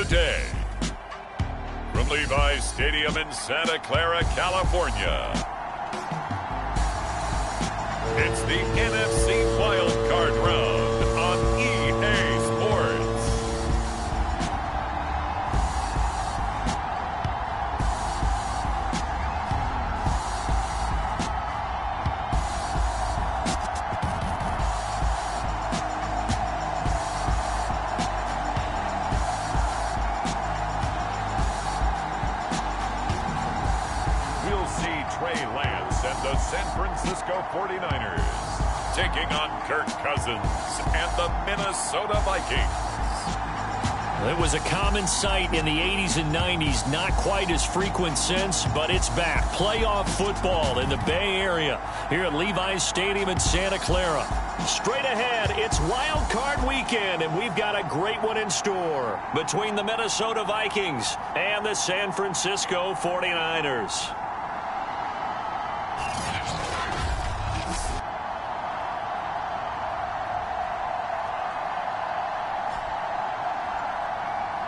Today, from Levi's Stadium in Santa Clara, California, it's the NFC Wildcard round on EA Sports. We'll see Trey Lance and the San Francisco 49ers taking on Kirk Cousins and the Minnesota Vikings. It was a common sight in the 80s and 90s, not quite as frequent since, but it's back. Playoff football in the Bay Area here at Levi's Stadium in Santa Clara. Straight ahead, it's Wild Card weekend, and we've got a great one in store between the Minnesota Vikings and the San Francisco 49ers.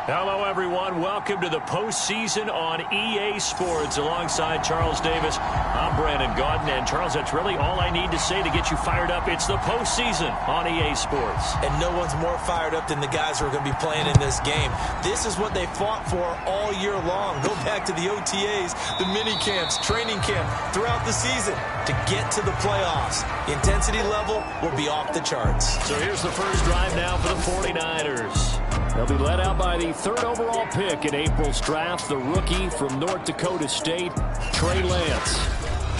Hello, everyone. Welcome to the postseason on EA Sports. Alongside Charles Davis, I'm Brandon Gaudin. And, Charles, that's really all I need to say to get you fired up. It's the postseason on EA Sports. And no one's more fired up than the guys who are going to be playing in this game. This is what they fought for all year long. Go back to the OTAs, the mini camps, training camp, throughout the season to get to the playoffs. The intensity level will be off the charts. So here's the first drive now for the 49ers. They'll be led out by the third overall pick in April's draft, the rookie from North Dakota State, Trey Lance.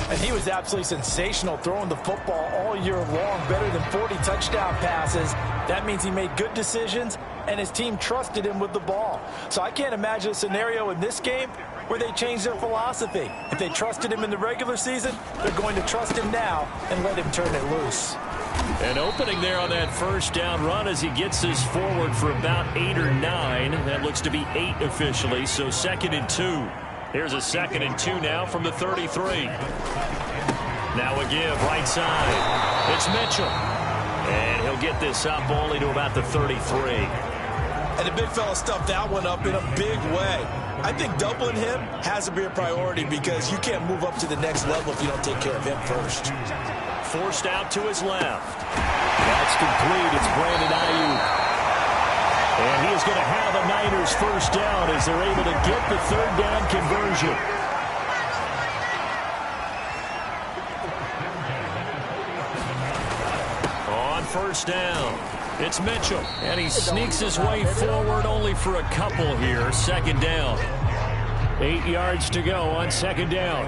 And he was absolutely sensational throwing the football all year long, better than 40 touchdown passes. That means he made good decisions, and his team trusted him with the ball. So I can't imagine a scenario in this game where they changed their philosophy. If they trusted him in the regular season, they're going to trust him now and let him turn it loose. An opening there on that first down run as he gets this forward for about 8 or 9. That looks to be 8 officially, so 2nd and 2. Here's a 2nd and 2 now from the 33. Now a give right side. It's Mitchell. And he'll get this up only to about the 33. And the big fella stuffed that one up in a big way. I think doubling him has to be a priority because you can't move up to the next level if you don't take care of him first. Forced out to his left. That's complete. It's Brandon Ayuk. And he is going to have a Niners first down as they're able to get the third down conversion. On first down, it's Mitchell. And he sneaks his way forward only for a couple here. 2nd down. 8 yards to go on 2nd down.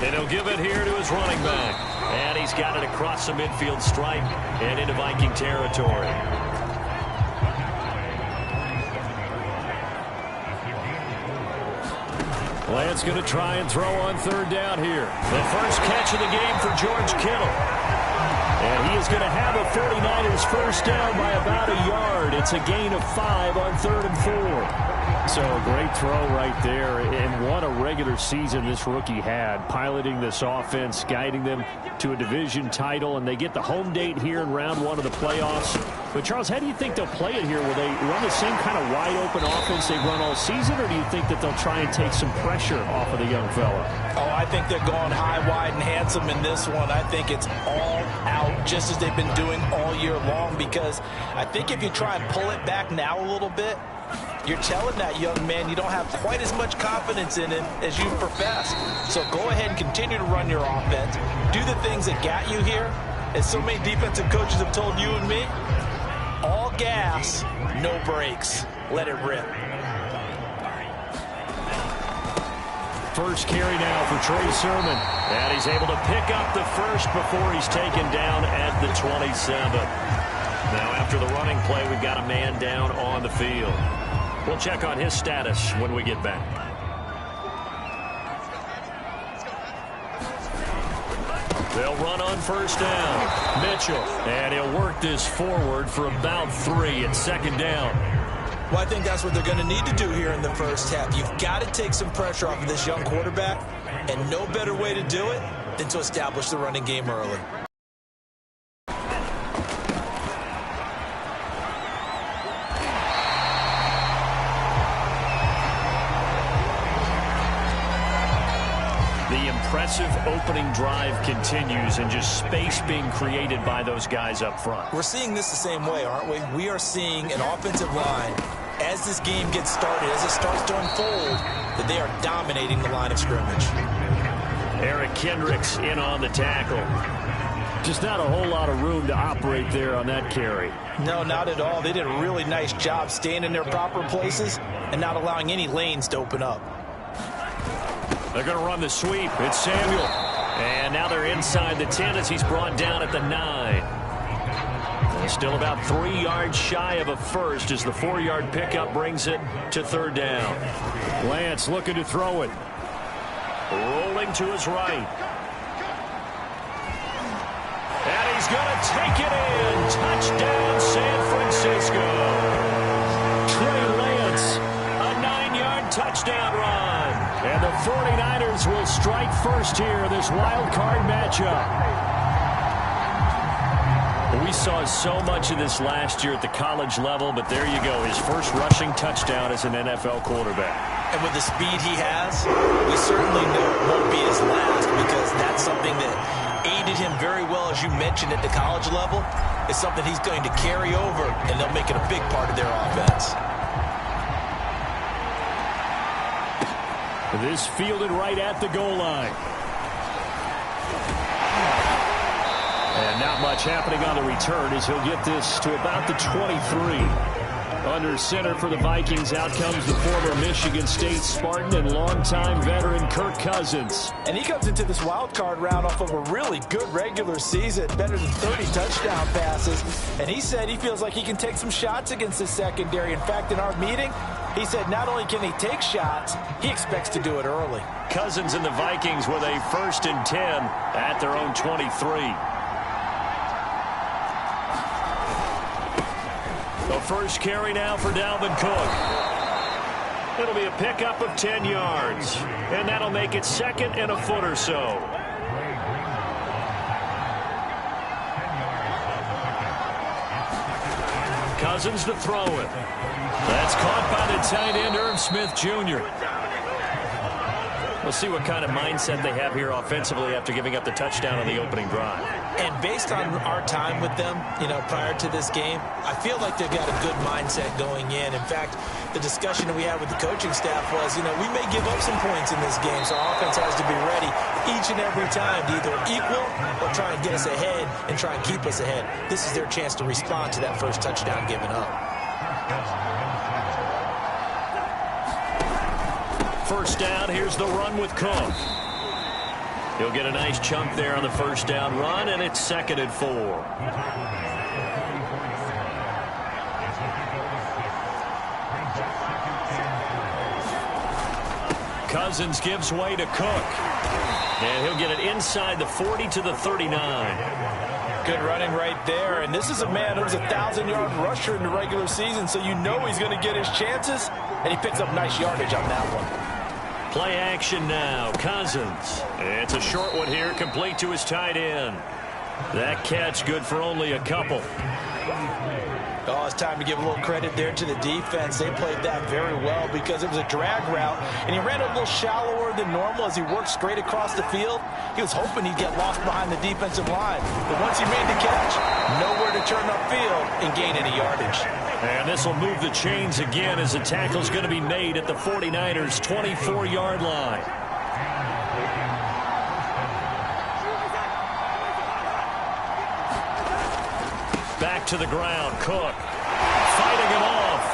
And he'll give it here to his running back. And he's got it across the midfield stripe and into Viking territory. Lance going to try and throw on 3rd down here. The first catch of the game for George Kittle. And he is going to have a 49ers first down by about a yard. It's a gain of 5 on 3rd and 4. So a great throw right there, and what a regular season this rookie had, piloting this offense, guiding them to a division title, and they get the home date here in round 1 of the playoffs. But, Charles, how do you think they'll play it here? Will they run the same kind of wide-open offense they've run all season, or do you think that they'll try and take some pressure off of the young fella? Oh, I think they're going high, wide, and handsome in this one. I think it's all out, just as they've been doing all year long, because I think if you try and pull it back now a little bit, you're telling that young man you don't have quite as much confidence in him as you professed. So go ahead and continue to run your offense. Do the things that got you here. As so many defensive coaches have told you and me, all gas, no brakes. Let it rip. First carry now for Trey Sermon. And he's able to pick up the first before he's taken down at the 27. Now after the running play, we've got a man down on the field. We'll check on his status when we get back. They'll run on first down. Mitchell. And he'll work this forward for about 3 at 2nd down. Well, I think that's what they're going to need to do here in the first half. You've got to take some pressure off of this young quarterback, and no better way to do it than to establish the running game early. impressive opening drive continues and just space being created by those guys up front. We're seeing this the same way, aren't we? We are seeing an offensive line, as this game gets started, as it starts to unfold, that they are dominating the line of scrimmage. Eric Kendricks in on the tackle. Just not a whole lot of room to operate there on that carry. No, not at all. They did a really nice job staying in their proper places and not allowing any lanes to open up. They're going to run the sweep. It's Samuel. And now they're inside the 10 as he's brought down at the 9. And still about 3 yards shy of a first as the 4-yard pickup brings it to third down. Lance looking to throw it. Rolling to his right. And he's going to take it in. Touchdown, San Francisco. Trey Lance, a 9-yard touchdown run. And the 49ers will strike first here in this wild card matchup. We saw so much of this last year at the college level, but there you go. His first rushing touchdown as an NFL quarterback. And with the speed he has, we certainly know it won't be his last, because that's something that aided him very well, as you mentioned, at the college level. It's something he's going to carry over, and they'll make it a big part of their offense. This fielded right at the goal line. And not much happening on the return as he'll get this to about the 23. Under center for the Vikings, out comes the former Michigan State Spartan and longtime veteran Kirk Cousins. And he comes into this wild card round off of a really good regular season, better than 30 touchdown passes. And he said he feels like he can take some shots against the secondary. In fact, in our meeting, he said not only can he take shots, he expects to do it early. Cousins and the Vikings with a 1st and 10 at their own 23. The first carry now for Dalvin Cook. It'll be a pickup of 10 yards. And that'll make it 2nd and a foot or so. Cousins to throw it. That's caught by the tight end, Irv Smith Jr. We'll see what kind of mindset they have here offensively after giving up the touchdown on the opening drive. And based on our time with them, prior to this game, I feel like they've got a good mindset going in. In fact, the discussion that we had with the coaching staff was, we may give up some points in this game, so our offense has to be ready each and every time to either equal or try and get us ahead and try and keep us ahead. This is their chance to respond to that first touchdown given up. First down, here's the run with Cook. He'll get a nice chunk there on the first down run, and it's 2nd and 4. Cousins gives way to Cook. And he'll get it inside the 40 to the 39. Good running right there. And this is a man who's a 1,000-yard rusher in the regular season, so you know he's going to get his chances. And he picks up nice yardage on that one. Play action now. Cousins. It's a short one here, complete to his tight end. That catch good for only a couple. Oh, it's time to give a little credit there to the defense. They played that very well because it was a drag route, and he ran a little shallower than normal as he worked straight across the field. He was hoping he'd get lost behind the defensive line. But once he made the catch, nowhere to turn upfield and gain any yardage. And this will move the chains again as the tackle's going to be made at the 49ers' 24-yard line. Back to the ground, Cook fighting him off.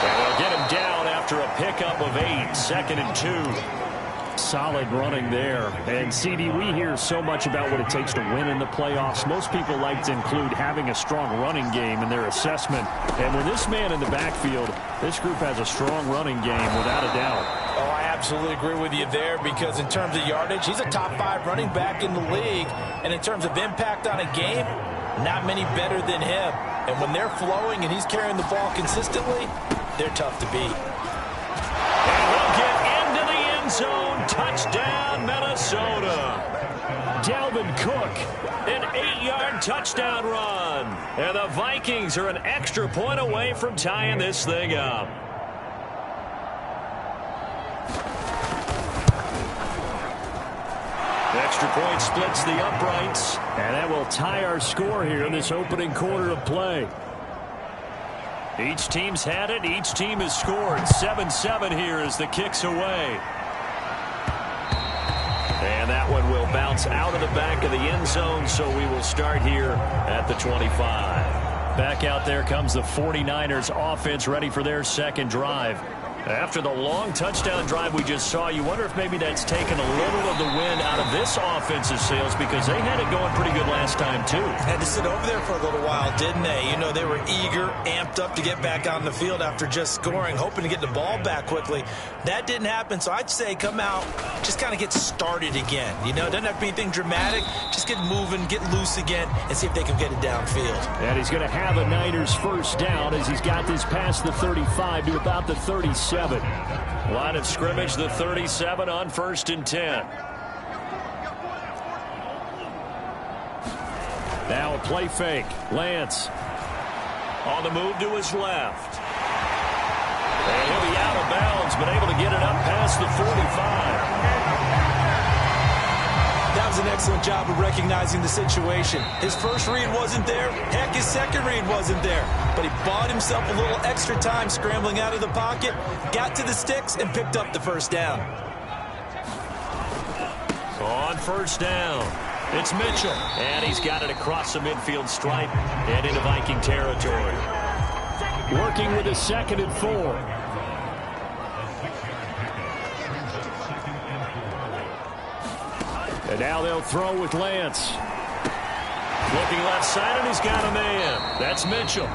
And they'll get him down after a pickup of 8, 2nd and 2. Solid running there. And CD, we hear so much about what it takes to win in the playoffs. Most people like to include having a strong running game in their assessment. And with this man in the backfield, this group has a strong running game without a doubt. Oh, I absolutely agree with you there, because in terms of yardage, he's a top 5 running back in the league. And in terms of impact on a game, not many better than him. And when they're flowing and he's carrying the ball consistently, they're tough to beat. And we'll get into the end zone. Touchdown, Minnesota. Dalvin Cook, an 8-yard touchdown run. And the Vikings are an extra point away from tying this thing up. point splits the uprights, and that will tie our score here in this opening quarter of play. Each team's had it. Each team has scored. 7-7 here as the kick's away. And that one will bounce out of the back of the end zone, so we will start here at the 25. Back out there comes the 49ers offense, ready for their second drive. After the long touchdown drive we just saw, you wonder if maybe that's taken a little of the wind out of this offensive sails, because they had it going pretty good last time too. Had to sit over there for a little while, didn't they? You know, they were eager, amped up to get back on the field after just scoring, hoping to get the ball back quickly. That didn't happen, so I'd say come out, just kind of get started again. You know, it doesn't have to be anything dramatic. Just get moving, get loose again, and see if they can get it downfield. And he's going to have a Niners first down as he's got this past the 35 to about the 37. Line of scrimmage, the 37 on 1st and 10. Now a play fake. Lance on the move to his left. And he'll be out of bounds, but able to get it up past the 45. That was an excellent job of recognizing the situation. His first read wasn't there. Heck, his second read wasn't there. But he bought himself a little extra time scrambling out of the pocket, got to the sticks, and picked up the first down. On first down, it's Mitchell. And he's got it across the midfield stripe and into Viking territory. Working with a 2nd and 4. And now they'll throw with Lance. Looking left side, and he's got a man. That's Mitchell.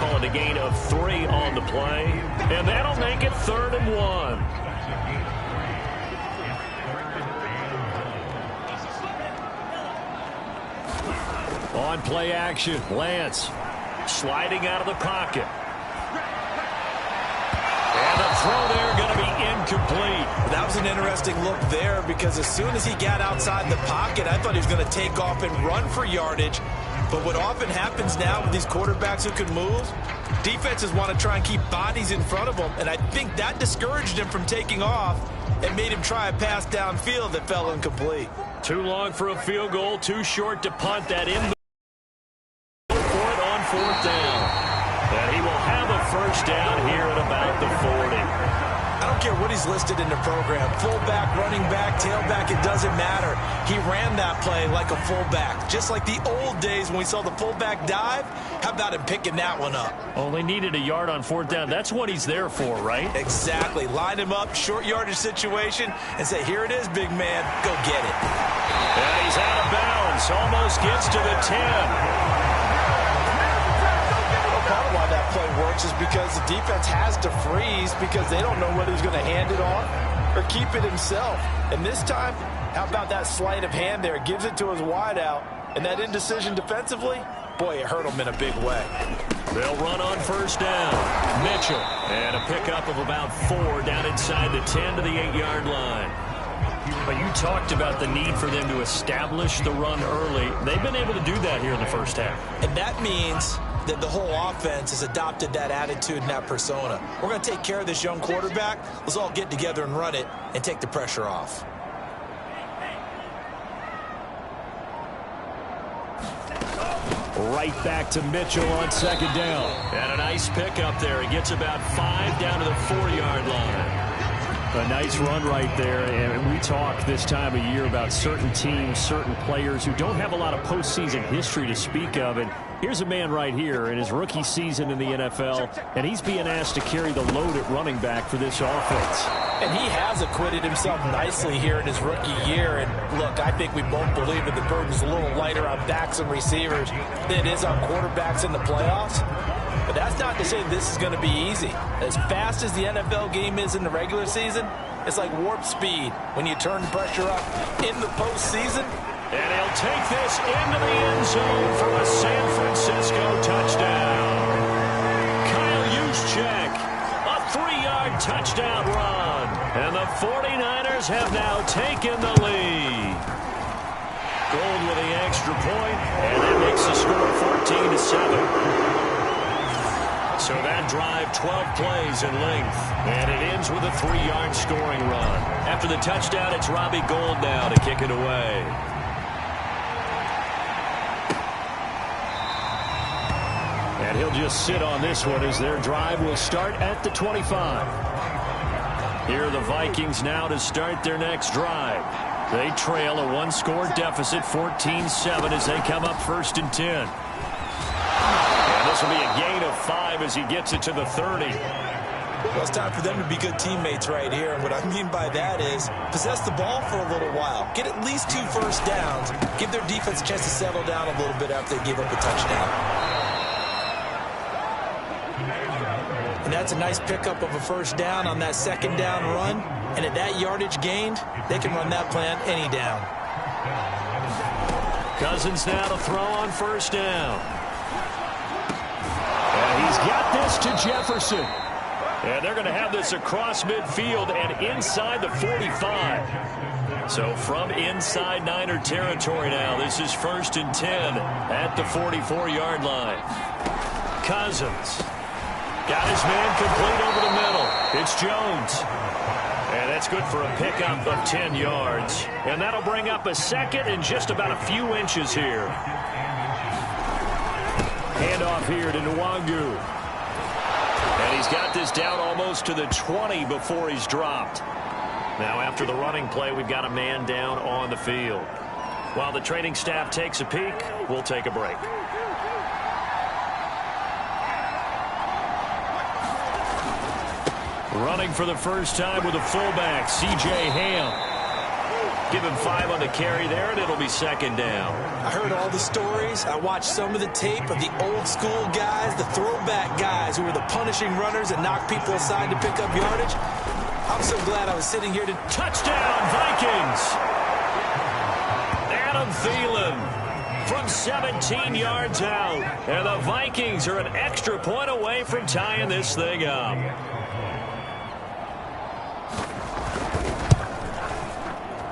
Calling a gain of 3 on the play. And that'll make it 3rd and 1. On play action, Lance sliding out of the pocket. And the throw there going to be incomplete. That was an interesting look there, because as soon as he got outside the pocket, I thought he was going to take off and run for yardage. But what often happens now with these quarterbacks who can move, defenses want to try and keep bodies in front of them, and I think that discouraged him from taking off and made him try a pass downfield that fell incomplete. Too long for a field goal, too short to punt that in the for it on 4th down. And he will have a first down here at about the 40. I don't care what he's listed in the program. Fullback, running back, tailback, it doesn't matter. He ran that play like a fullback. Just like the old days when we saw the fullback dive. How about him picking that one up? Only needed a yard on 4th down. That's what he's there for, right? Exactly. Line him up, short yardage situation, and say, here it is, big man. Go get it. And he's out of bounds. Almost gets to the 10. Part of why that play works is because the defense has to freeze, because they don't know whether he's going to hand it off or keep it himself. And this time, how about that sleight of hand there? Gives it to his wideout, and that indecision defensively, boy, it hurt him in a big way. They'll run on first down. Mitchell, and a pickup of about 4 down inside the 10 to the 8-yard line. But you talked about the need for them to establish the run early. They've been able to do that here in the first half. And that means that the whole offense has adopted that attitude and that persona. We're going to take care of this young quarterback. Let's all get together and run it and take the pressure off. Right back to Mitchell on 2nd down. And a nice pickup there. He gets about 5 down to the 4-yard line. A nice run right there, and we talk this time of year about certain teams, certain players who don't have a lot of postseason history to speak of, and here's a man right here in his rookie season in the NFL, and he's being asked to carry the load at running back for this offense. And he has acquitted himself nicely here in his rookie year, and look, I think we both believe that the burden's a little lighter on backs and receivers than it is on quarterbacks in the playoffs. But that's not to say this is going to be easy. As fast as the NFL game is in the regular season, it's like warp speed when you turn the pressure up in the postseason. And he'll take this into the end zone for a San Francisco touchdown. Kyle Juszczyk, a 3-yard touchdown run. And the 49ers have now taken the lead. Gold with the extra point, and that makes the score 14-7. So that drive, 12 plays in length. And it ends with a 3-yard scoring run. After the touchdown, it's Robbie Gould now to kick it away. And he'll just sit on this one as their drive will start at the 25. Here are the Vikings now to start their next drive. They trail a 1-score deficit, 14-7, as they come up 1st and 10. And this will be a gain of 5 as he gets it to the 30. Well, it's time for them to be good teammates right here. And what I mean by that is possess the ball for a little while. Get at least 2 first downs. Give their defense a chance to settle down a little bit after they give up a touchdown. And that's a nice pickup of a first down on that 2nd down run. And at that yardage gained, they can run that plan any down. Cousins now to throw on 1st down. And he's got this to Jefferson. And they're going to have this across midfield and inside the 45. So from inside Niner territory now, this is 1st and 10 at the 44-yard line. Cousins got his man complete over the middle. It's Jones. And that's good for a pickup of 10 yards. And that'll bring up a 2nd and just about a few inches here. Handoff here to Nwangu. And he's got this down almost to the 20 before he's dropped. Now after the running play, we've got a man down on the field. While the training staff takes a peek, we'll take a break. Running for the first time with a fullback, C.J. Ham. Give him 5 on the carry there, and it'll be 2nd down. I heard all the stories. I watched some of the tape of the old school guys, the throwback guys who were the punishing runners that knocked people aside to pick up yardage. I'm so glad I was sitting here to... Touchdown, Vikings! Adam Thielen from 17 yards out. And the Vikings are an extra point away from tying this thing up.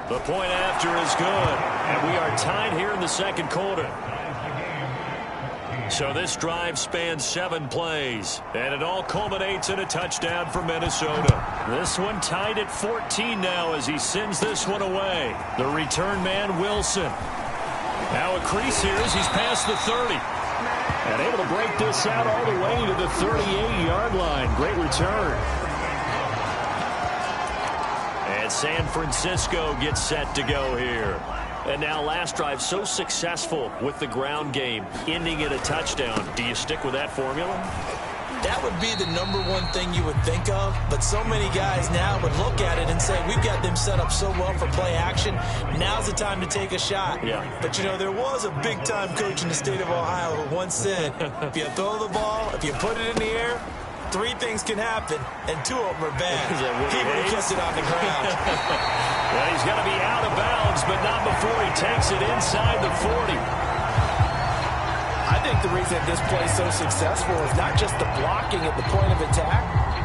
The point after is good, and we are tied here in the 2nd quarter. So this drive spans 7 plays, and it all culminates in a touchdown for Minnesota. This one tied at 14 now as he sends this one away. The return man, Wilson. Now a crease here as he's past the 30. And able to break this out all the way to the 38-yard line. Great return. And San Francisco gets set to go here. And now last drive so successful with the ground game, ending in a touchdown. Do you stick with that formula? That would be the #1 thing you would think of, but so many guys now would look at it and say, we've got them set up so well for play action. Now's the time to take a shot. Yeah. But, you know, there was a big-time coach in the state of Ohio who once said, if you throw the ball, if you put it in the air, 3 things can happen, and 2 of them are bad. He would have kept it on the ground. Well, he's got to be out of bounds, but not before he takes it inside the 40. I think the reason this play is so successful is not just the blocking at the point of attack,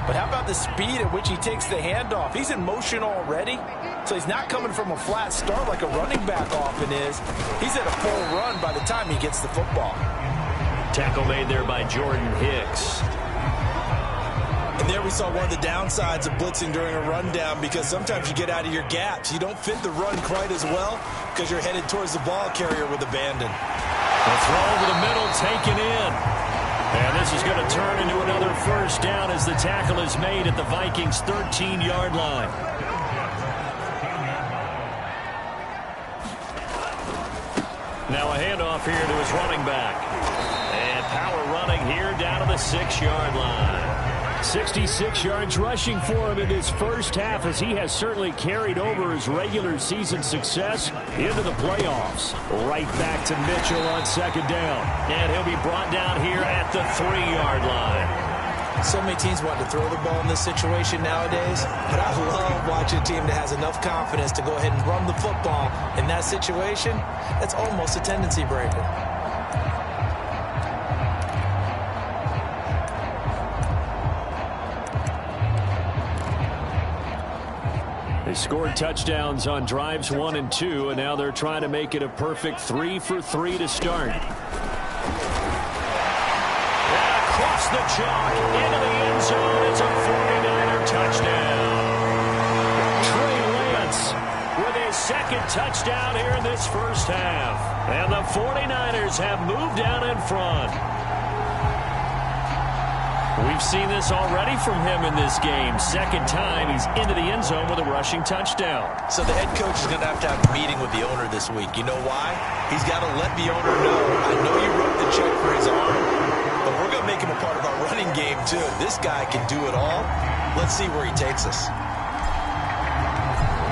but how about the speed at which he takes the handoff? He's in motion already, so he's not coming from a flat start like a running back often is. He's at a full run by the time he gets the football. Tackle made there by Jordan Hicks. And there we saw one of the downsides of blitzing during a rundown, because sometimes you get out of your gaps. You don't fit the run quite as well because you're headed towards the ball carrier with abandon. The throw over the middle taken in. And this is going to turn into another first down as the tackle is made at the Vikings' 13-yard line. Now a handoff here to his running back. And power running here down to the 6-yard line. 66 yards rushing for him in this first half, as he has certainly carried over his regular season success into the playoffs. Right back to Mitchell on 2nd down. And he'll be brought down here at the 3-yard line. So many teams want to throw the ball in this situation nowadays, but I love watching a team that has enough confidence to go ahead and run the football in that situation. That's almost a tendency breaker. They scored touchdowns on drives 1 and 2, and now they're trying to make it a perfect 3 for 3 to start. And across the chalk into the end zone. It's a 49er touchdown. Trey Lance with his second touchdown here in this first half. And the 49ers have moved down in front. We've seen this already from him in this game. Second time he's into the end zone with a rushing touchdown. So the head coach is going to have a meeting with the owner this week. You know why? He's got to let the owner know, I know you wrote the check for his arm, but we're going to make him a part of our running game too. This guy can do it all. Let's see where he takes us.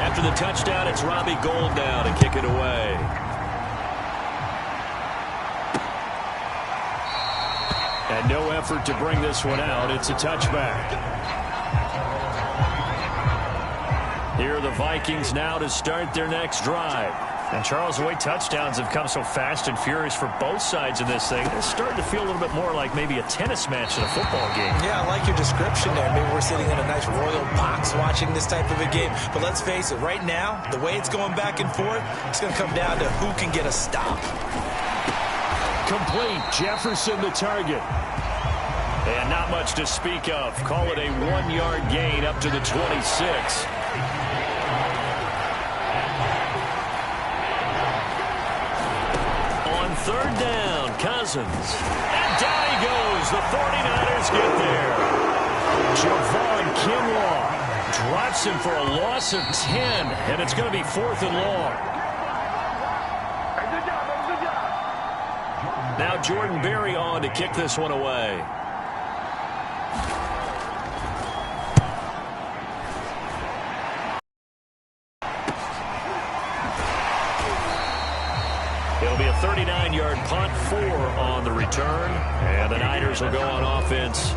After the touchdown, it's Robbie Gould now to kick it away. And no effort to bring this one out. It's a touchback. Here are the Vikings now to start their next drive. And Charles, the way touchdowns have come so fast and furious for both sides of this thing, it's starting to feel a little bit more like maybe a tennis match than a football game. Yeah, I like your description there. Maybe we're sitting in a nice royal box watching this type of a game. But let's face it, right now, the way it's going back and forth, it's going to come down to who can get a stop. Complete. Jefferson the target. And not much to speak of. Call it a 1-yard gain up to the 26. On third down, Cousins. And down he goes. The 49ers get there. Javon Kinlaw drops him for a loss of 10. And it's going to be 4th and long. Now Jordan Berry on to kick this one away. It'll be a 39-yard punt, 4 on the return. And the Niners will go on offense,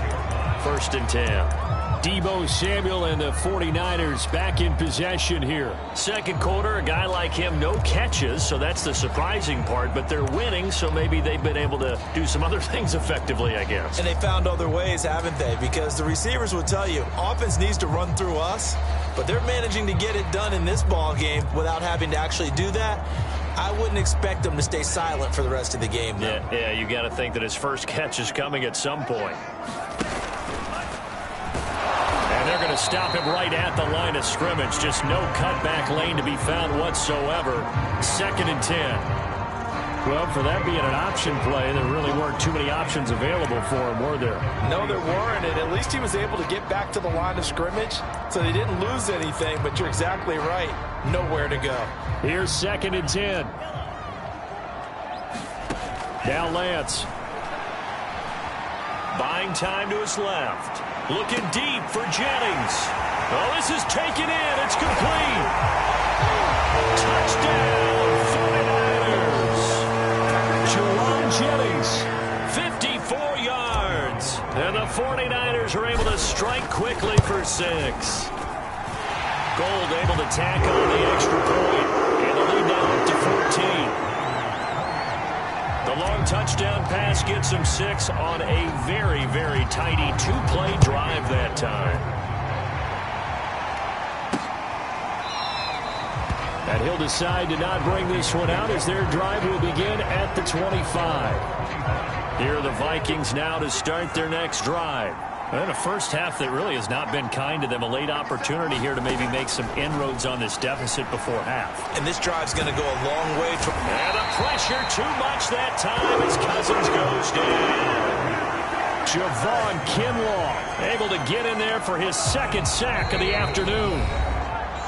1st and 10. Deebo Samuel and the 49ers back in possession here. Second quarter, a guy like him, no catches, so that's the surprising part. But they're winning, so maybe they've been able to do some other things effectively, I guess. And they found other ways, haven't they? Because the receivers will tell you, offense needs to run through us, but they're managing to get it done in this ball game without having to actually do that. I wouldn't expect them to stay silent for the rest of the game, though. Yeah, you got to think that his first catch is coming at some point. And they're going to stop him right at the line of scrimmage. Just no cutback lane to be found whatsoever. 2nd and 10. Well, for that being an option play, there really weren't too many options available for him, were there? No, there weren't, and at least he was able to get back to the line of scrimmage, so they didn't lose anything, but you're exactly right. Nowhere to go. Here's 2nd and 10. Now Lance. Buying time to his left. Looking deep for Jennings. Oh, this is taken in. It's complete. Touchdown, 49ers. Jerome Jennings, 54 yards. And the 49ers are able to strike quickly for 6. Gould able to tack on the extra point. And the lead now up to 14. The long touchdown pass gets him 6 on a very, very tidy 2-play drive that time. And he'll decide to not bring this one out as their drive will begin at the 25. Here are the Vikings now to start their next drive. And a first half that really has not been kind to them. A late opportunity here to maybe make some inroads on this deficit before half. And this drive's going to go a long way. And the pressure too much that time as Cousins goes down. Javon Kinlaw able to get in there for his 2nd sack of the afternoon.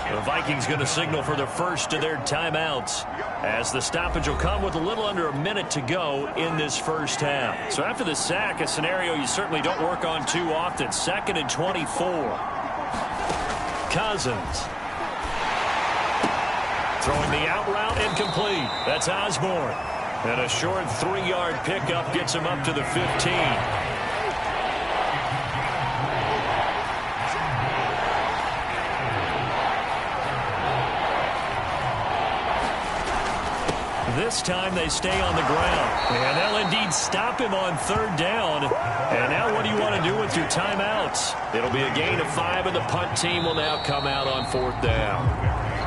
The Vikings going to signal for the first of their timeouts as the stoppage will come with a little under a minute to go in this first half. So after the sack, a scenario you certainly don't work on too often. 2nd and 24. Cousins. Throwing the out route incomplete. That's Osborne. And a short 3-yard pickup gets him up to the 15. This time they stay on the ground. And they'll indeed stop him on 3rd down. And now what do you want to do with your timeouts? It'll be a gain of 5, and the punt team will now come out on 4th down.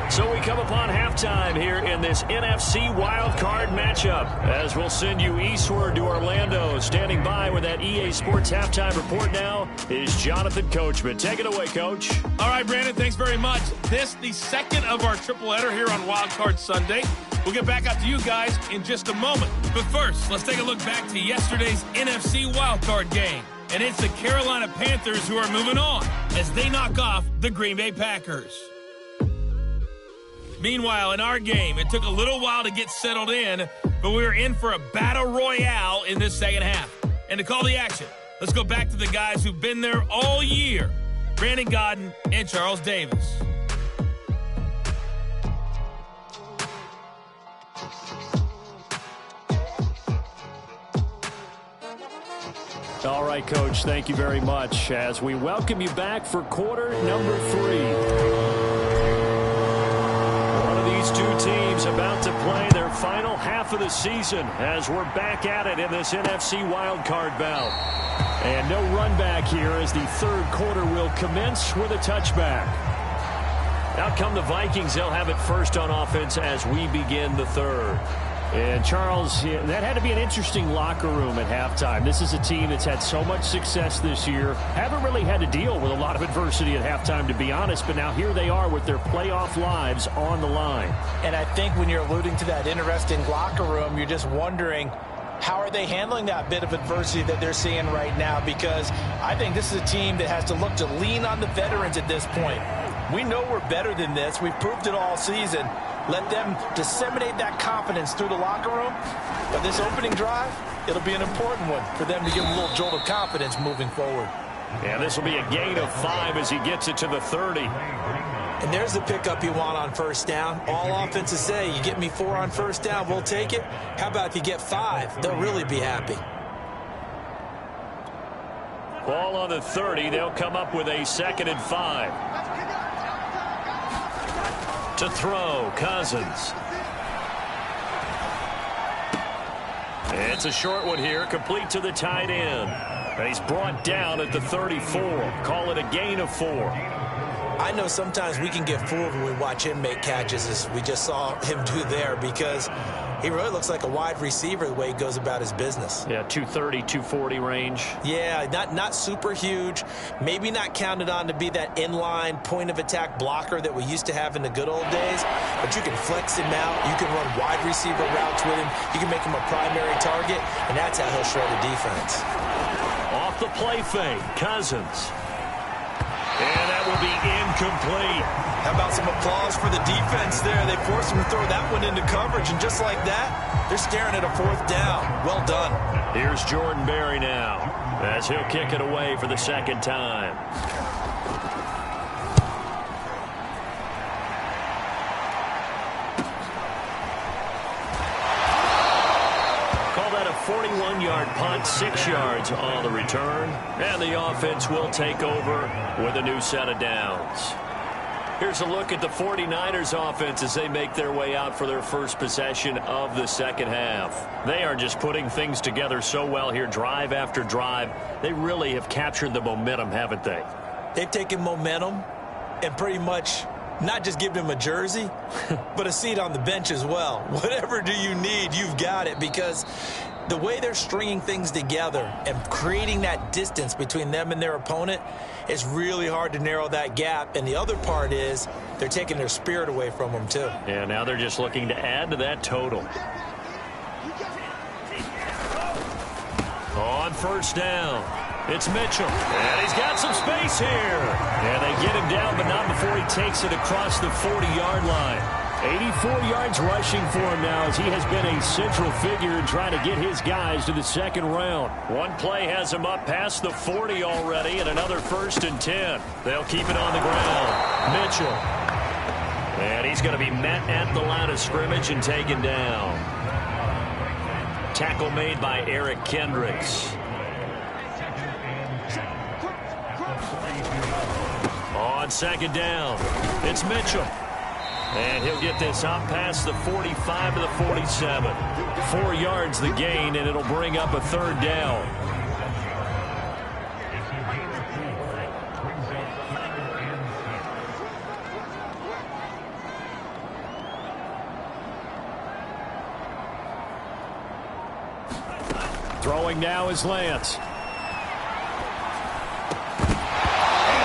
So we come upon halftime here in this NFC Wildcard matchup as we'll send you eastward to Orlando. Standing by with that EA Sports halftime report now is Jonathan Coachman. Take it away, Coach. All right, Brandon, thanks very much. This the second of our tripleheader here on Wildcard Sunday. We'll get back out to you guys in just a moment. But first, let's take a look back to yesterday's NFC Wildcard game. And it's the Carolina Panthers who are moving on as they knock off the Green Bay Packers. Meanwhile, in our game, it took a little while to get settled in, but we were in for a battle royale in this second half. And to call the action, let's go back to the guys who've been there all year, Brandon Godden and Charles Davis. All right, Coach, thank you very much as we welcome you back for quarter number 3. These two teams about to play their final half of the season as we're back at it in this NFC wildcard bout. And no run back here as the third quarter will commence with a touchback. Out come the Vikings. They'll have it first on offense as we begin the third. And, Charles, that had to be an interesting locker room at halftime. This is a team that's had so much success this year. Haven't really had to deal with a lot of adversity at halftime, to be honest. But now here they are with their playoff lives on the line. And I think when you're alluding to that interesting locker room, you're just wondering, how are they handling that bit of adversity that they're seeing right now? Because I think this is a team that has to look to lean on the veterans at this point. We know we're better than this. We've proved it all season. Let them disseminate that confidence through the locker room. But this opening drive, it'll be an important one for them to give them a little jolt of confidence moving forward. And this will be a gain of 5 as he gets it to the 30. And there's the pickup you want on first down. All offenses say, you get me 4 on first down, we'll take it. How about if you get 5? They'll really be happy. Ball on the 30. They'll come up with a 2nd and 5. To throw, Cousins. It's a short one here, complete to the tight end. And he's brought down at the 34. Call it a gain of 4. I know sometimes we can get fooled when we watch him make catches, as we just saw him do there, because he really looks like a wide receiver the way he goes about his business. Yeah, 230, 240 range. Yeah, not super huge. Maybe not counted on to be that inline point-of-attack blocker that we used to have in the good old days. But you can flex him out. You can run wide receiver routes with him. You can make him a primary target, and that's how he'll shred the defense. Off the play fake, Cousins. And that will be incomplete. How about some applause for the defense there? They forced him to throw that one into coverage, and just like that, they're staring at a 4th down. Well done. Here's Jordan Berry now as he'll kick it away for the 2nd time. Call that a 41-yard punt, 6 yards on the return. And the offense will take over with a new set of downs. Here's a look at the 49ers offense as they make their way out for their first possession of the second half. They are just putting things together so well here, drive after drive. They really have captured the momentum, haven't they? They've taken momentum and pretty much not just given him a jersey, but a seat on the bench as well. Whatever do you need, you've got it, because the way they're stringing things together and creating that distance between them and their opponent, it's really hard to narrow that gap. And the other part is they're taking their spirit away from them, too. Yeah, now they're just looking to add to that total. On first down, it's Mitchell. And he's got some space here. And they get him down, but not before he takes it across the 40-yard line. 84 yards rushing for him now as he has been a central figure in trying to get his guys to the 2nd round. One play has him up past the 40 already, and another 1st and 10. They'll keep it on the ground. Mitchell. And he's going to be met at the line of scrimmage and taken down. Tackle made by Eric Kendricks. On 2nd down, it's Mitchell. And he'll get this out past the 45 to the 47. 4 yards the gain, and it'll bring up a 3rd down. Throwing now is Lance. And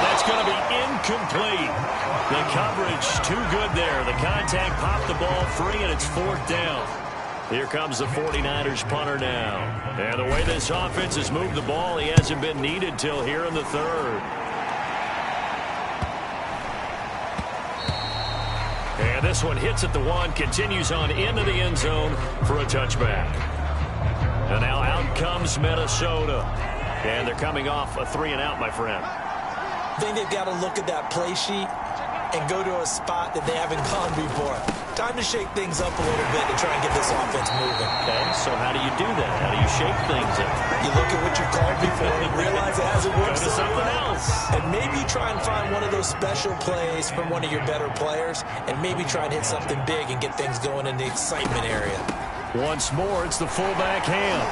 that's going to be incomplete. The coverage too good there. The contact popped the ball free, and it's 4th down. Here comes the 49ers punter now. And the way this offense has moved the ball, he hasn't been needed till here in the 3rd. And this one hits at the 1, continues on into the end zone for a touchback. And now out comes Minnesota. And they're coming off a 3-and-out, my friend. I think they've got to look at that play sheet and go to a spot that they haven't gone before. Time to shake things up a little bit to try and get this offense moving. Okay, so how do you do that? How do you shake things up? You look at what you've called before and realize it hasn't worked Go to something else. And maybe you try and find one of those special plays from one of your better players and maybe try and hit something big and get things going in the excitement area. Once more, it's the fullback Ham.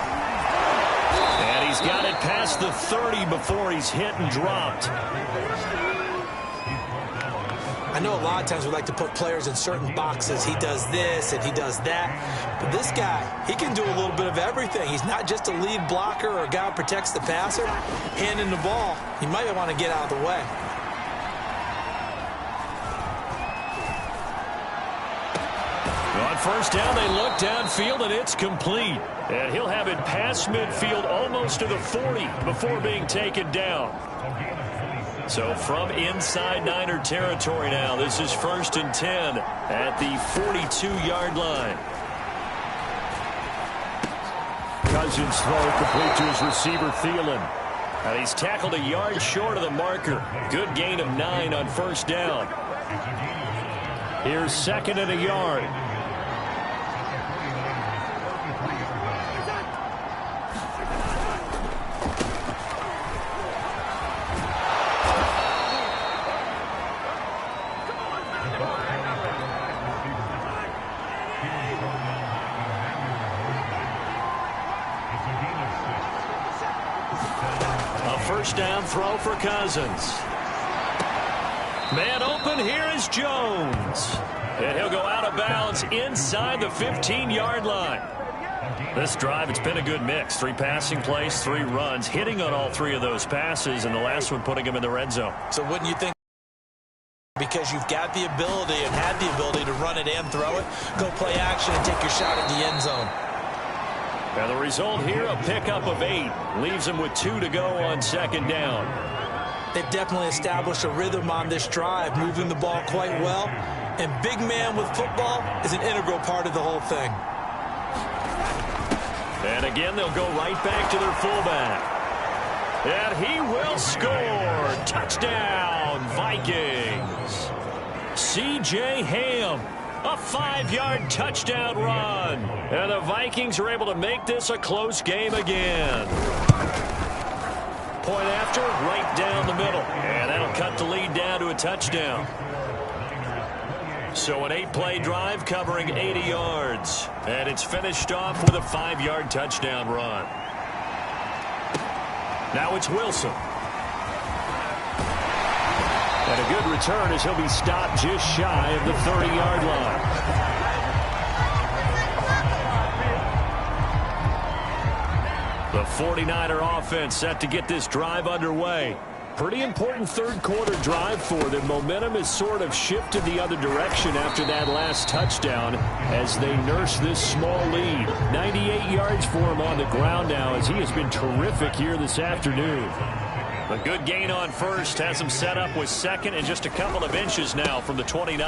And he's got it past the 30 before he's hit and dropped. I know a lot of times we like to put players in certain boxes. He does this and he does that. But this guy, he can do a little bit of everything. He's not just a lead blocker or a guy who protects the passer. Handing the ball, he might want to get out of the way. On first down, they look downfield, and it's complete. And he'll have it past midfield almost to the 40 before being taken down. So from inside Niner territory now, this is 1st and 10 at the 42-yard line. Cousins throw complete to his receiver, Thielen. And he's tackled a yard short of the marker. Good gain of 9 on first down. Here's 2nd and a yard. First down throw for Cousins. Man open, here is Jones. And he'll go out of bounds inside the 15-yard line. This drive, it's been a good mix. 3 passing plays, 3 runs, hitting on all 3 of those passes, and the last one putting him in the red zone. So wouldn't you think, because you've got the ability and had the ability to run it and throw it, go play action and take your shot at the end zone? And the result here, a pickup of 8. Leaves him with 2 to go on 2nd down. They've definitely established a rhythm on this drive, moving the ball quite well. And big man with football is an integral part of the whole thing. And again, they'll go right back to their fullback. And he will score. Touchdown, Vikings. C.J. Ham. A 5-yard touchdown run. And the Vikings are able to make this a close game again. Point after, right down the middle. And that'll cut the lead down to a touchdown. So an 8-play drive covering 80 yards. And it's finished off with a 5-yard touchdown run. Now it's Wilson. And a good return as he'll be stopped just shy of the 30-yard line. The 49er offense set to get this drive underway. Pretty important third-quarter drive for them. Momentum has sort of shifted the other direction after that last touchdown as they nurse this small lead. 98 yards for him on the ground now as he has been terrific here this afternoon. A good gain on first has him set up with 2nd and just a couple of inches now from the 29.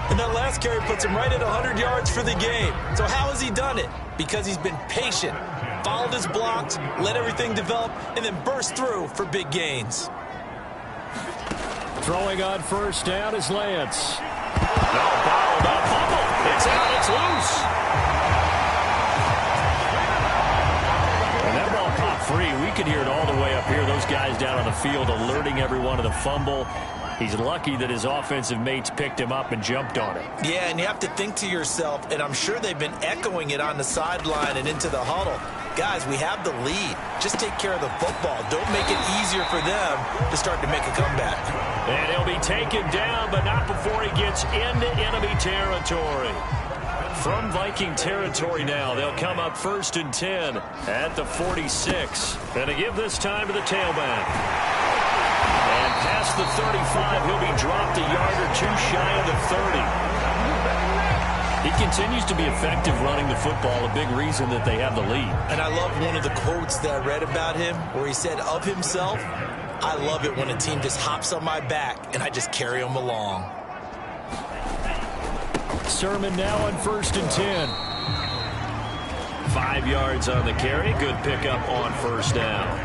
And that last carry puts him right at 100 yards for the game. So how has he done it? Because he's been patient, followed his blocks, let everything develop, and then burst through for big gains. Throwing on first down is Lance. No, bottled up, fumble. It's out, it's loose. And that ball popped free. We could hear it all the way up here. Those guys down on the field alerting everyone of the fumble. He's lucky that his offensive mates picked him up and jumped on it. Yeah, and you have to think to yourself, and I'm sure they've been echoing it on the sideline and into the huddle. Guys, we have the lead. Just take care of the football. Don't make it easier for them to start to make a comeback. And he'll be taken down, but not before he gets into enemy territory. From Viking territory now, they'll come up 1st and 10 at the 46. And to give this time to the tailback. And past the 35, he'll be dropped a yard or two shy of the 30. He continues to be effective running the football, a big reason that they have the lead. And I love one of the quotes that I read about him where he said of himself, "I love it when a team just hops on my back and I just carry them along." Sermon now on 1st and 10. 5 yards on the carry. Good pickup on 1st down.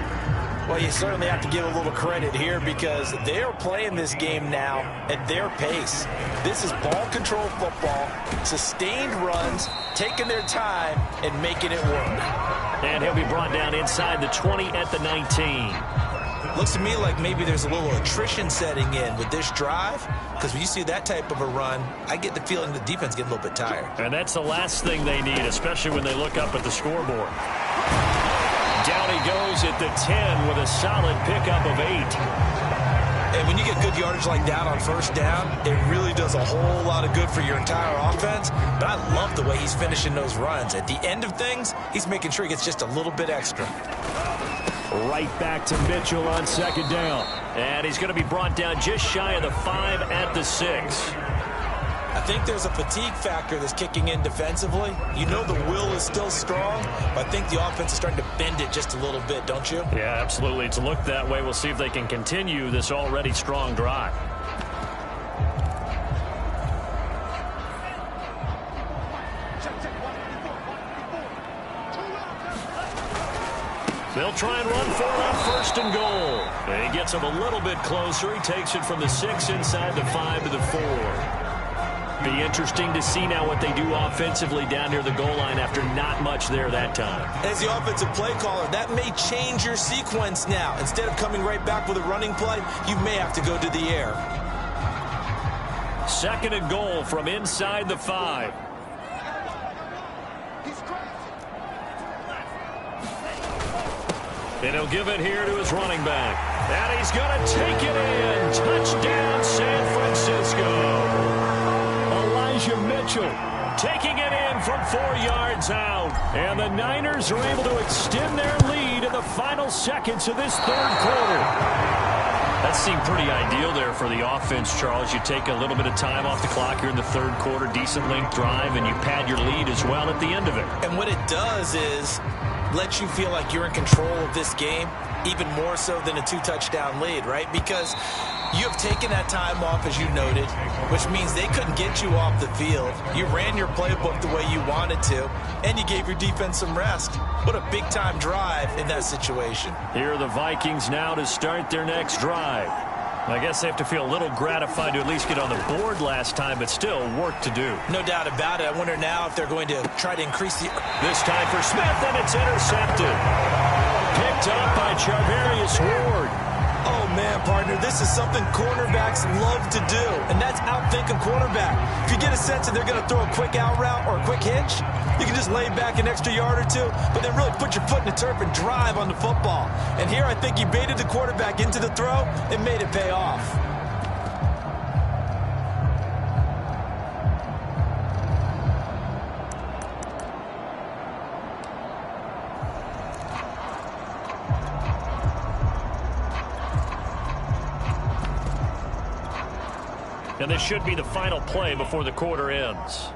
Well, you certainly have to give a little credit here because they are playing this game now at their pace. This is ball control football, sustained runs, taking their time, and making it work. And he'll be brought down inside the 20 at the 19. Looks to me like maybe there's a little attrition setting in with this drive, because when you see that type of a run, I get the feeling the defense getting a little bit tired. And that's the last thing they need, especially when they look up at the scoreboard. Down he goes at the 10 with a solid pickup of 8. And when you get good yardage like that on 1st down, it really does a whole lot of good for your entire offense. But I love the way he's finishing those runs. At the end of things, he's making sure he gets just a little bit extra. Right back to Mitchell on 2nd down. And he's going to be brought down just shy of the 5 at the 6. I think there's a fatigue factor that's kicking in defensively. You know the will is still strong, but I think the offense is starting to bend it just a little bit, don't you? Yeah, absolutely. It's looked that way. We'll see if they can continue this already strong drive. They'll try and run for it on 1st and goal. And he gets him a little bit closer. He takes it from the 6 inside the 5 to the 4. Be interesting to see now what they do offensively down near the goal line after not much there that time. As the offensive play caller, that may change your sequence now. Instead of coming right back with a running play, you may have to go to the air. 2nd and goal from inside the 5. And he'll give it here to his running back. And he's going to take it in. Touchdown, San Francisco. Elijah Mitchell taking it in from 4 yards out. And the Niners are able to extend their lead in the final seconds of this 3rd quarter. That seemed pretty ideal there for the offense, Charles. You take a little bit of time off the clock here in the 3rd quarter, decent length drive, and you pad your lead as well at the end of it. And what it does is let you feel like you're in control of this game, even more so than a 2-touchdown lead, right? Because you have taken that time off, as you noted, which means they couldn't get you off the field. You ran your playbook the way you wanted to, and you gave your defense some rest. What a big-time drive in that situation. Here are the Vikings now to start their next drive. I guess they have to feel a little gratified to at least get on the board last time, but still work to do. No doubt about it. I wonder now if they're going to try to increase the... This time for Smith, and it's intercepted. Picked up by Charvarius Ward. Oh, man, partner, this is something cornerbacks love to do, and that's outthink a quarterback. If you get a sense that they're going to throw a quick out route or a quick hitch, you can just lay back an extra yard or two, but then really put your foot in the turf and drive on the football. And here I think he baited the quarterback into the throw and made it pay off. And this should be the final play before the quarter ends.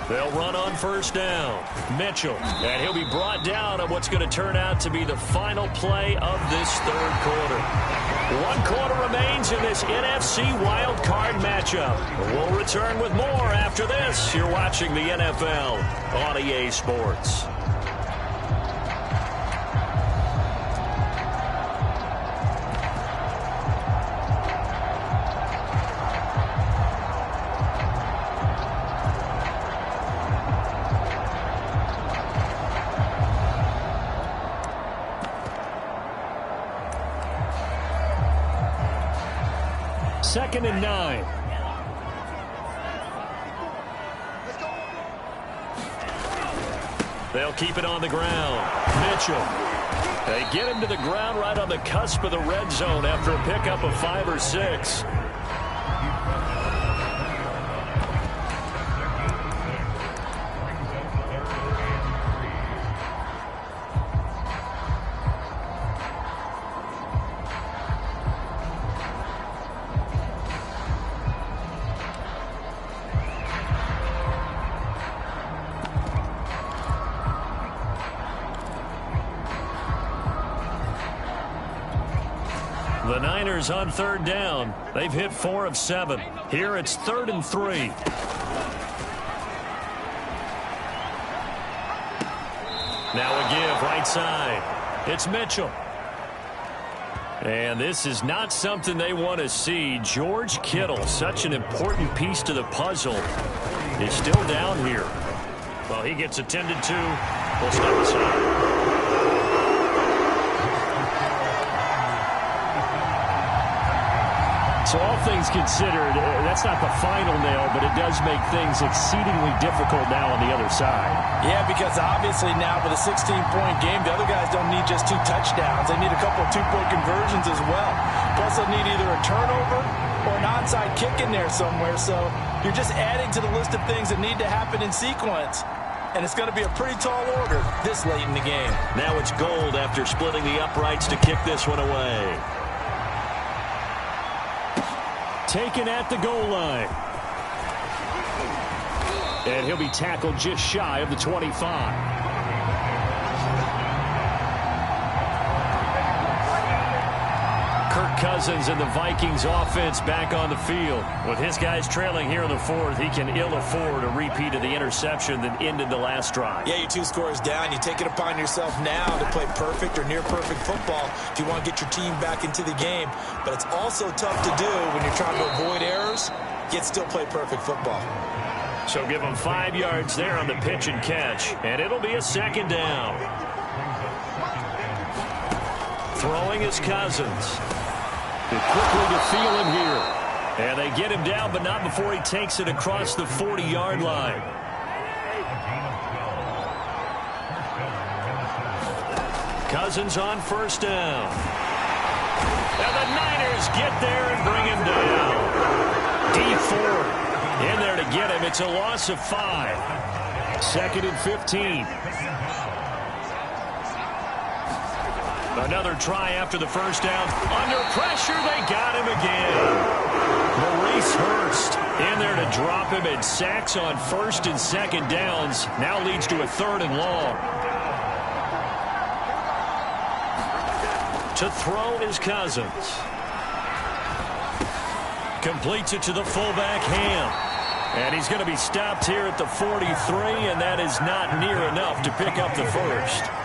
They'll run on 1st down. Mitchell, and he'll be brought down on what's going to turn out to be the final play of this 3rd quarter. 1 quarter remains in this NFC Wildcard matchup. We'll return with more after this. You're watching the NFL on EA Sports. Second and 9. They'll keep it on the ground. Mitchell. They get him to the ground right on the cusp of the red zone after a pickup of 5 or 6. The Niners on third down. They've hit 4 of 7. Here it's 3rd and 3. Now a give right side. It's Mitchell. And this is not something they want to see. George Kittle, such an important piece to the puzzle, is still down here. Well, he gets attended to. We'll step aside. So all things considered, that's not the final nail, but it does make things exceedingly difficult now on the other side. Yeah, because obviously now with a 16-point game, the other guys don't need just 2 touchdowns. They need a couple of 2-point conversions as well. Plus, they'll need either a turnover or an onside kick in there somewhere. So you're just adding to the list of things that need to happen in sequence. And it's going to be a pretty tall order this late in the game. Now it's Gold after splitting the uprights to kick this one away. Taken at the goal line. And he'll be tackled just shy of the 25. Kirk Cousins and the Vikings offense back on the field. With his guys trailing here in the 4th, he can ill afford a repeat of the interception that ended the last drive. Yeah, you're 2 scores down. You take it upon yourself now to play perfect or near perfect football if you want to get your team back into the game. But it's also tough to do when you're trying to avoid errors, yet still play perfect football. So give them 5 yards there on the pitch and catch, and it'll be a 2nd down. Throwing is Cousins. Quickly to feel him here. And they get him down, but not before he takes it across the 40-yard line. Cousins on 1st down. And the Niners get there and bring him down. D Ford in there to get him. It's a loss of 5. 2nd and 15. Another try after the 1st down. Under pressure, they got him again. Maurice Hurst in there to drop him, and sacks on 1st and 2nd downs. Now leads to a 3rd and long. To throw is Cousins. Completes it to the fullback, Ham. And he's going to be stopped here at the 43, and that is not near enough to pick up the 1st.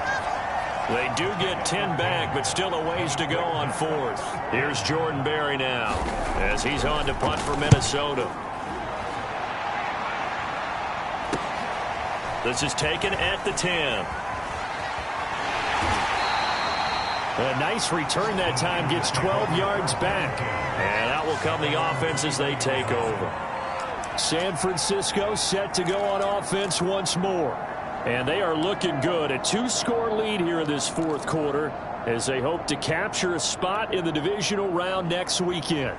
They do get 10 back, but still a ways to go on 4th. Here's Jordan Berry now as he's on to punt for Minnesota. This is taken at the 10. A nice return that time, gets 12 yards back. And out will come the offense as they take over. San Francisco set to go on offense once more. And they are looking good. A 2-score lead here in this 4th quarter as they hope to capture a spot in the divisional round next weekend.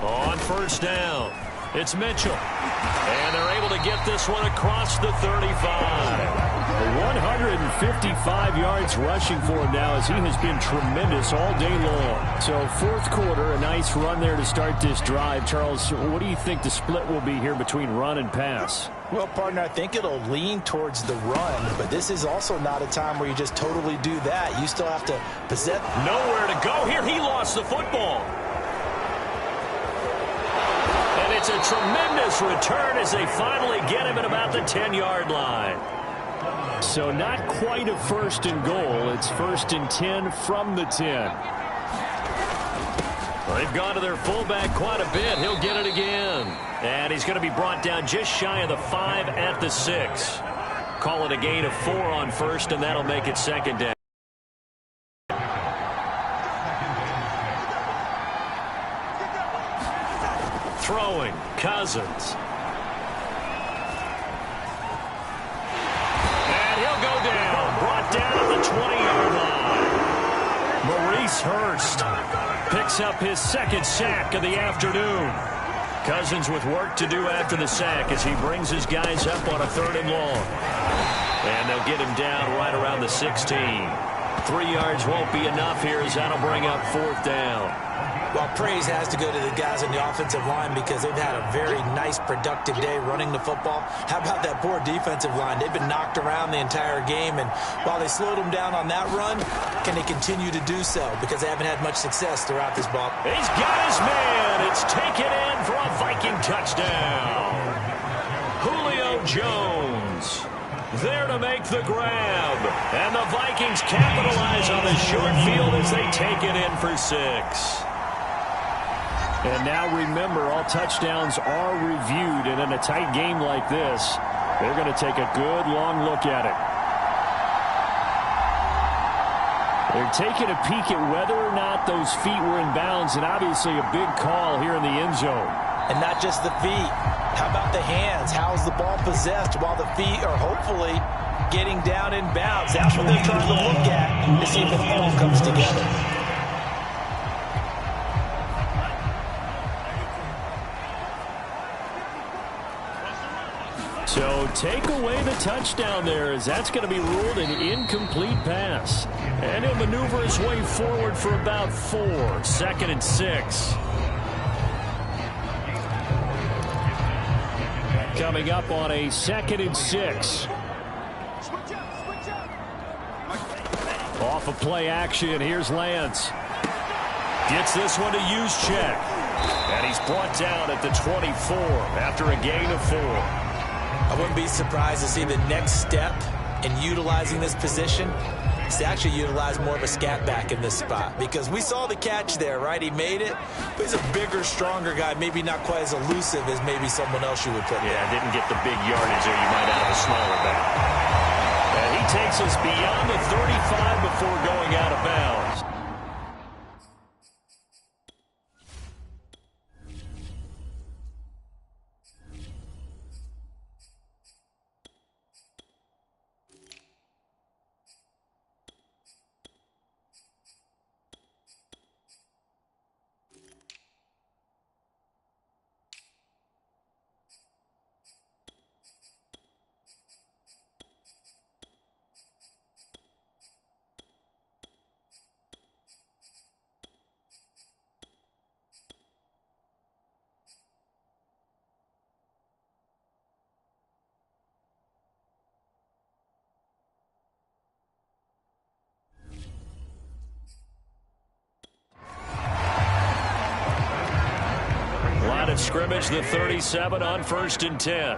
On 1st down, it's Mitchell. And they're able to get this one across the 35. 155 yards rushing for him now as he has been tremendous all day long. So 4th quarter, a nice run there to start this drive. Charles, what do you think the split will be here between run and pass? Well, partner, I think it'll lean towards the run, but this is also not a time where you just totally do that. You still have to possess. Nowhere to go here. He lost the football. And it's a tremendous return as they finally get him at about the 10-yard line. So not quite a 1st and goal. It's 1st and 10 from the 10. Well, they've gone to their fullback quite a bit. He'll get it again. And he's going to be brought down just shy of the 5 at the 6. Call it a gain of 4 on 1st, and that'll make it 2nd down. Throwing, Cousins. Down at the 20-yard line. Maurice Hurst picks up his 2nd sack of the afternoon. Cousins with work to do after the sack as he brings his guys up on a 3rd and long. And they'll get him down right around the 16. 3 yards won't be enough here as that'll bring up 4th down. Well, praise has to go to the guys on the offensive line because they've had a very nice, productive day running the football. How about that poor defensive line? They've been knocked around the entire game, and while they slowed them down on that run, can they continue to do so? Because they haven't had much success throughout this ball. He's got his man. It's taken in for a Viking touchdown. Julio Jones there to make the grab. And the Vikings capitalize on the short field as they take it in for 6. And now remember, all touchdowns are reviewed, and in a tight game like this, they're going to take a good long look at it. They're taking a peek at whether or not those feet were in bounds, and obviously a big call here in the end zone. And not just the feet. How about the hands? How's the ball possessed while the feet are hopefully getting down in bounds? That's what they're trying to look at to see if it all comes together. So take away the touchdown there, as that's going to be ruled an incomplete pass. And he'll maneuver his way forward for about 4. 2nd and 6. Coming up on a 2nd and 6. Off of play action, here's Lance. Gets this one to use check. And he's brought down at the 24 after a gain of 4. I wouldn't be surprised to see the next step in utilizing this position is to actually utilize more of a scat back in this spot, because we saw the catch there, right? He made it, but he's a bigger, stronger guy, maybe not quite as elusive as maybe someone else you would put there. Yeah, didn't get the big yardage there you might out of a smaller back. And he takes us beyond the 35 before going out of bounds. Of scrimmage, the 37 on 1st and 10.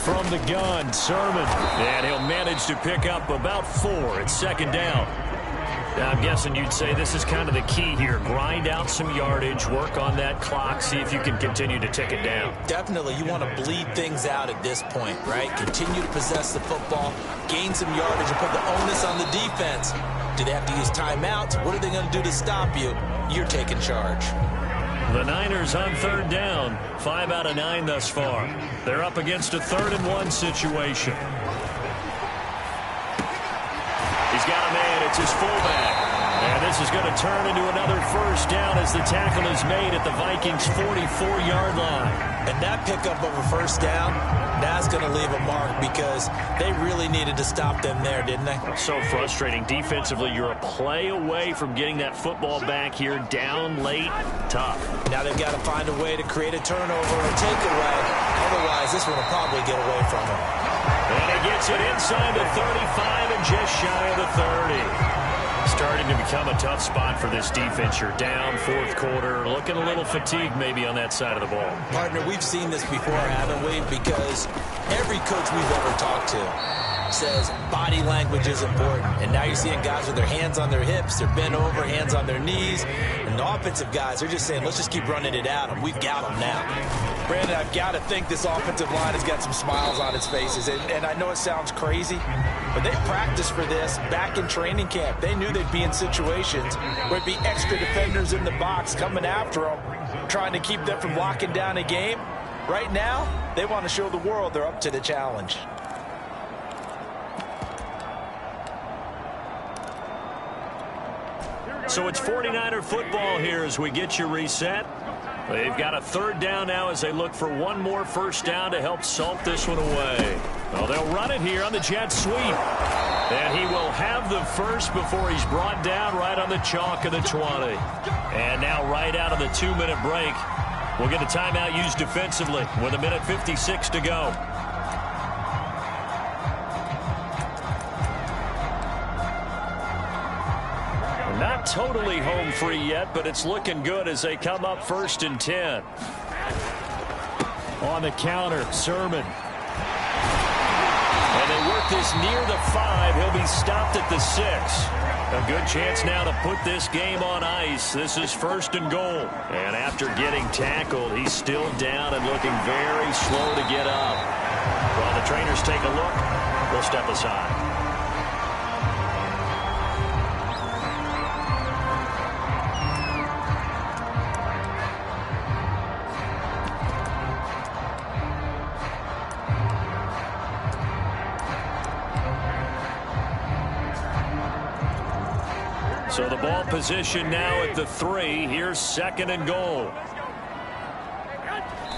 From the gun, Sermon. And he'll manage to pick up about 4. It's 2nd down. Now, I'm guessing you'd say this is kind of the key here. Grind out some yardage, work on that clock, see if you can continue to tick it down. Definitely. You want to bleed things out at this point, right? Continue to possess the football, gain some yardage, and put the onus on the defense. Do they have to use timeouts? What are they going to do to stop you? You're taking charge. The Niners on 3rd down. 5 out of 9 thus far. They're up against a 3rd and 1 situation. He's got a man. It's his fullback. And this is going to turn into another 1st down as the tackle is made at the Vikings' 44-yard line. And that pickup of a 1st down, that's going to leave a mark because they really needed to stop them there, didn't they? So frustrating. Defensively, you're a play away from getting that football back here down late. Tough. Now they've got to find a way to create a turnover or takeaway. Otherwise, this one will probably get away from him. And he gets it inside the 35 and just shy of the 30. Starting to become a tough spot for this defense. You're down 4th quarter, looking a little fatigued maybe on that side of the ball. Partner, we've seen this before, haven't we? Because every coach we've ever talked to says body language is important. And now you're seeing guys with their hands on their hips, they're bent over, hands on their knees. And the offensive guys, they're just saying, let's just keep running it out, and we've got them now. Brandon, I've got to think this offensive line has got some smiles on its faces. And I know it sounds crazy, but they practiced for this back in training camp. They knew they'd be in situations where it'd be extra defenders in the box coming after them, trying to keep them from locking down a game. Right now, they want to show the world they're up to the challenge. So it's 49er football here as we get you reset. They've got a third down now as they look for one more first down to help salt this one away. Well, they'll run it here on the jet sweep. And he will have the first before he's brought down right on the chalk of the 20. And now right out of the 2-minute break, we'll get a timeout used defensively with 1:56 to go. Not totally home free yet, but it's looking good as they come up 1st and 10. On the counter, Sermon. And they work this near the 5. He'll be stopped at the 6. A good chance now to put this game on ice. This is 1st and goal. And after getting tackled, he's still down and looking very slow to get up. While the trainers take a look, we'll step aside. So the ball position now at the 3. Here's 2nd and goal.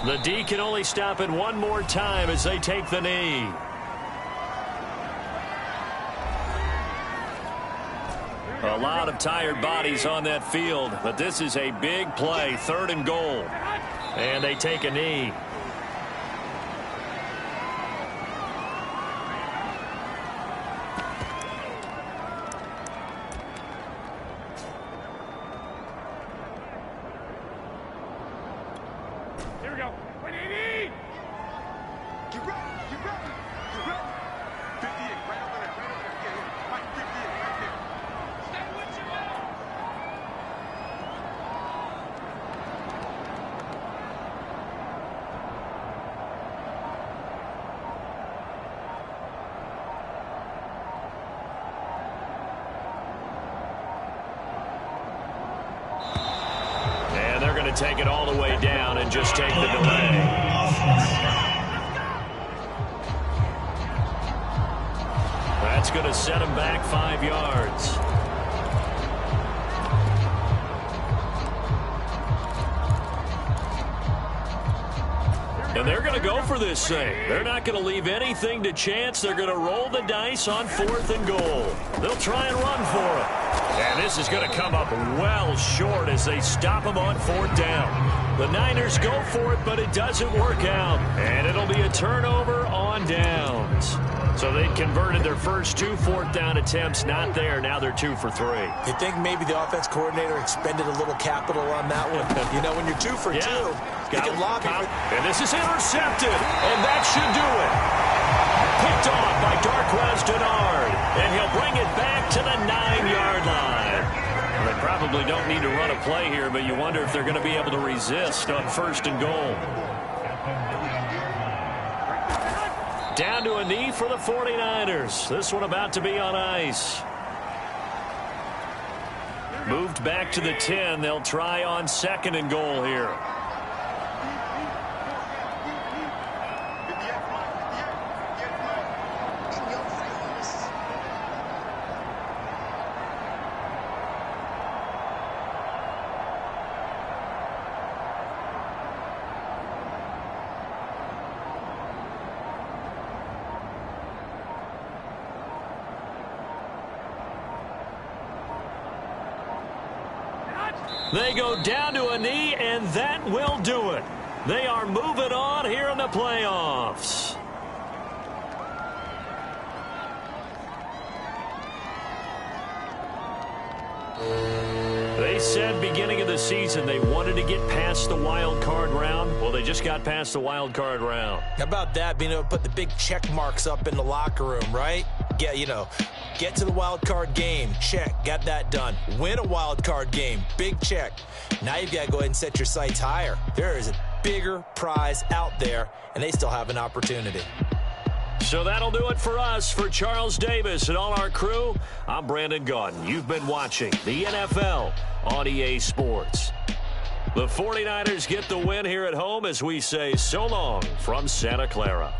The D can only stop it one more time as they take the knee. A lot of tired bodies on that field, but this is a big play. 3rd and goal. And they take a knee. Take it all the way down and just take the delay. That's going to set him back 5 yards. And they're going to go for this thing. They're not going to leave anything to chance. They're going to roll the dice on 4th and goal. They'll try and run for it. And this is going to come up well short as they stop him on 4th down. The Niners go for it, but it doesn't work out. And it'll be a turnover on downs. So they converted their first 2 4th down attempts. Not there. Now they're 2 for 3. You think maybe the offense coordinator expended a little capital on that one? You know, when you're 2 for 2, you can lobby for... And this is intercepted. And that should do it. Picked off by Darquez Denard. And he'll bring it back to the 9-yard line. Well, they probably don't need to run a play here, but you wonder if they're going to be able to resist on 1st and goal. Down to a knee for the 49ers. This one about to be on ice. Moved back to the 10. They'll try on 2nd and goal here. They go down to a knee, and that will do it. They are moving on here in the playoffs. They said beginning of the season they wanted to get past the wild card round. Well, they just got past the wild card round. How about that, being able to put the big check marks up in the locker room, right? Yeah, you know, get to the wild card game, check, got that done. Win a wild card game, big check. Now you've got to go ahead and set your sights higher. There is a bigger prize out there, and they still have an opportunity. So that'll do it for us. For Charles Davis and all our crew, I'm Brandon Gaudin. You've been watching the NFL on EA Sports. The 49ers get the win here at home as we say so long from Santa Clara.